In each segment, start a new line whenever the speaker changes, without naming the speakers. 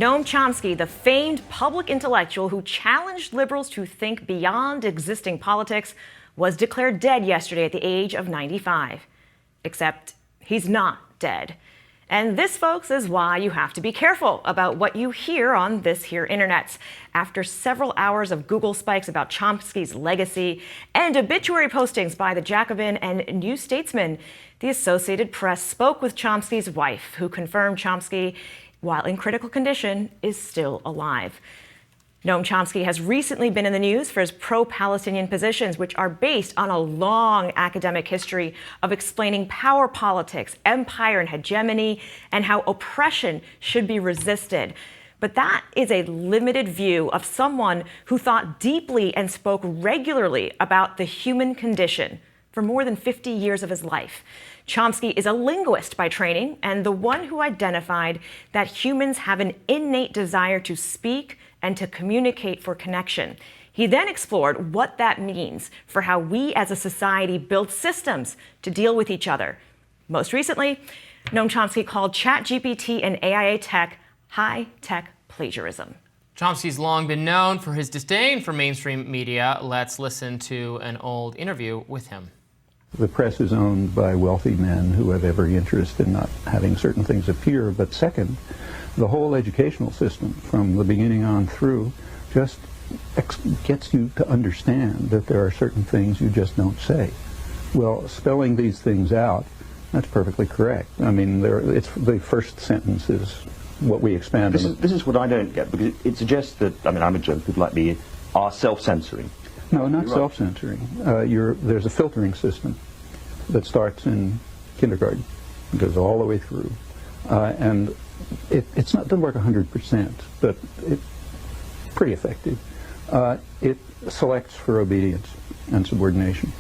Noam Chomsky, the famed public intellectual who challenged liberals to think beyond existing politics, was declared dead yesterday at the age of 95. Except he's not dead. And this, folks, is why you have to be careful about what you hear on this here internets. After several hours of Google spikes about Chomsky's legacy and obituary postings by the Jacobin and New Statesman, the Associated Press spoke with Chomsky's wife, who confirmed Chomsky, while in critical condition, is still alive. Noam Chomsky has recently been in the news for his pro-Palestinian positions, which are based on a long academic history of explaining power politics, empire and hegemony, and how oppression should be resisted. But that is a limited view of someone who thought deeply and spoke regularly about the human condition for more than 50 years of his life. Chomsky is a linguist by training and the one who identified that humans have an innate desire to speak and to communicate for connection. He then explored what that means for how we as a society build systems to deal with each other. Most recently, Noam Chomsky called ChatGPT and AI tech high-tech plagiarism.
Chomsky's long been known for his disdain for mainstream media. Let's listen to an old interview with him.
The press is owned by wealthy men who have every interest in not having certain things appear. But second, the whole educational system from the beginning on through just gets you to understand that there are certain things you just don't say. Well, spelling these things out, that's perfectly correct. I mean, it's the first sentence is what we expand on.
This is what I don't get, because it suggests that, I mean, I'm a joke, people like me are self-censoring.
No, not self-censoring. There's a filtering system that starts in kindergarten, goes all the way through, and it's not doesn't work 100%, but it's pretty effective. It selects for obedience and subordination.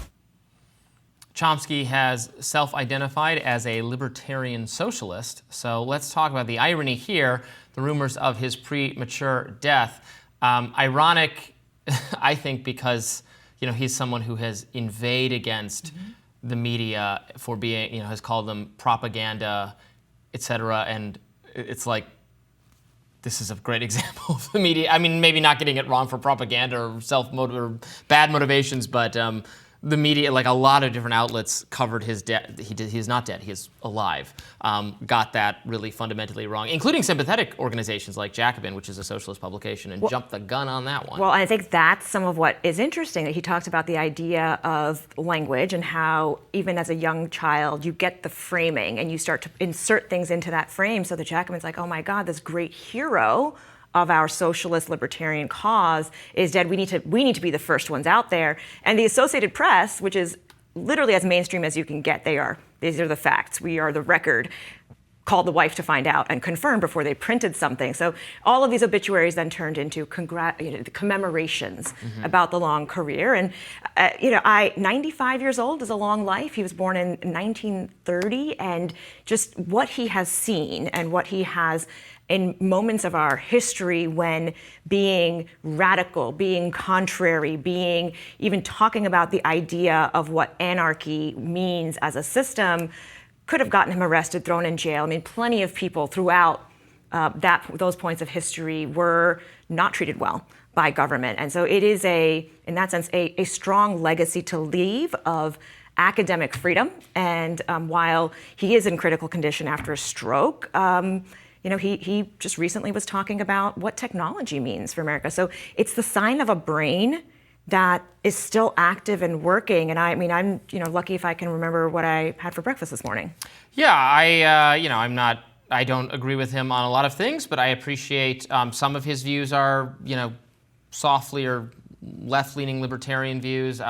Chomsky has self-identified as a libertarian socialist, so let's talk about the irony here, the rumors of his premature death. Ironic, I think, because he's someone who has inveighed against the media for being, has called them propaganda, etc. And it's like, this is a great example of the media. I mean, maybe not getting it wrong for propaganda or or bad motivations, but the media, like a lot of different outlets, covered his death. He is not dead. He is alive. Got that really fundamentally wrong, including sympathetic organizations like Jacobin, which is a socialist publication, and jumped the gun on that one.
Well, I think that's some of what is interesting, that he talks about the idea of language and how even as a young child, you get the framing and you start to insert things into that frame. So the Jacobin's like, oh my God, this great hero of our socialist libertarian cause is dead. We need to be the first ones out there. And the Associated Press, which is literally as mainstream as you can get, these are the facts. We are the Record, called the wife to find out and confirmed before they printed something. So all of these obituaries then turned into commemorations about the long career. And 95 years old is a long life. He was born in 1930, and just what he has seen and what he has in moments of our history when being radical, being contrary, being even talking about the idea of what anarchy means as a system could have gotten him arrested, thrown in jail. I mean, plenty of people throughout those points of history were not treated well by government. And so it is in that sense, a strong legacy to leave of academic freedom. And while he is in critical condition after a stroke, he just recently was talking about what technology means for America. So it's the sign of a brain that is still active and working. And I'm lucky if I can remember what I had for breakfast this morning.
Yeah, I don't agree with him on a lot of things, but I appreciate some of his views are, softly or left-leaning libertarian views,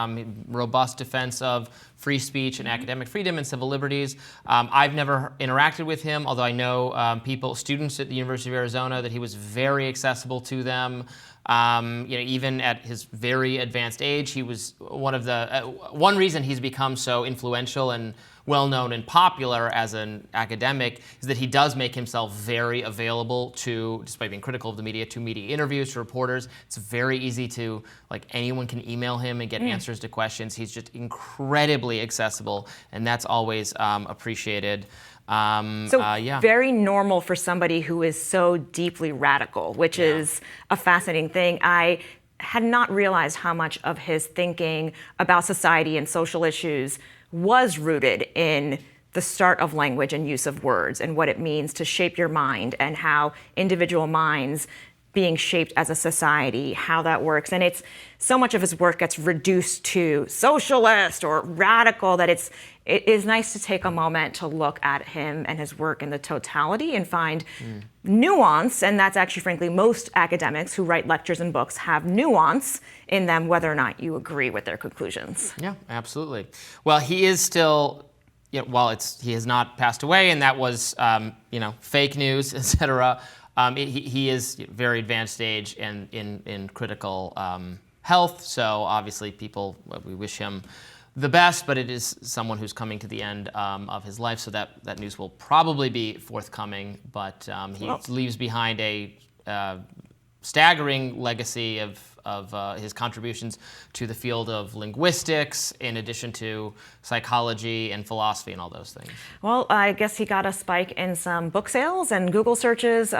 robust defense of free speech and academic freedom and civil liberties. I've never interacted with him, although I know students at the University of Arizona, that he was very accessible to them. Even at his very advanced age, he was one reason he's become so influential and well-known and popular as an academic is that he does make himself very available to, despite being critical of the media, to media interviews, to reporters. It's very easy to, anyone can email him and get answers to questions. He's just incredibly easily accessible, and that's always appreciated. Yeah.
Very normal for somebody who is so deeply radical, which is a fascinating thing. I had not realized how much of his thinking about society and social issues was rooted in the start of language and use of words and what it means to shape your mind and how individual minds being shaped as a society, how that works. And it's so much of his work gets reduced to socialist or radical that it is nice to take a moment to look at him and his work in the totality and find nuance. And that's actually, frankly, most academics who write lectures and books have nuance in them, whether or not you agree with their conclusions.
Yeah, absolutely. Well, he is still, while he has not passed away, and that was, fake news, etc. He is very advanced age and in critical health, so obviously we wish him the best, but it is someone who's coming to the end of his life, so that news will probably be forthcoming, but he leaves behind a staggering legacy of his contributions to the field of linguistics, in addition to psychology and philosophy and all those things. Well,
I guess he got a spike in some book sales and Google searches,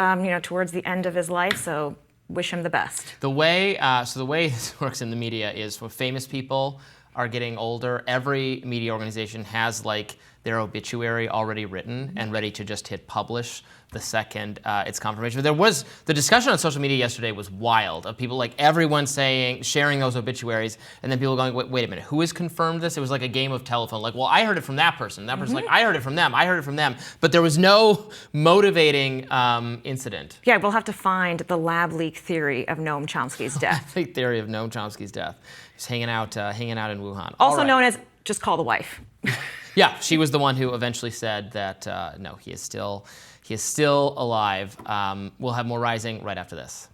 towards the end of his life. So wish him the best.
The way this works in the media is when famous people are getting older, every media organization has their obituary already written and ready to just hit publish the second it's confirmation. But the discussion on social media yesterday was wild, of people everyone sharing those obituaries, and then people going, wait a minute, who has confirmed this? It was like a game of telephone. Well, I heard it from that person. That person's I heard it from them. I heard it from them. But there was no motivating incident.
Yeah, we'll have to find the lab leak theory of Noam Chomsky's death.
The theory of Noam Chomsky's death. He's hanging out in Wuhan.
Also known as just call the wife.
Yeah, she was the one who eventually said that no, he is still alive. We'll have more Rising right after this.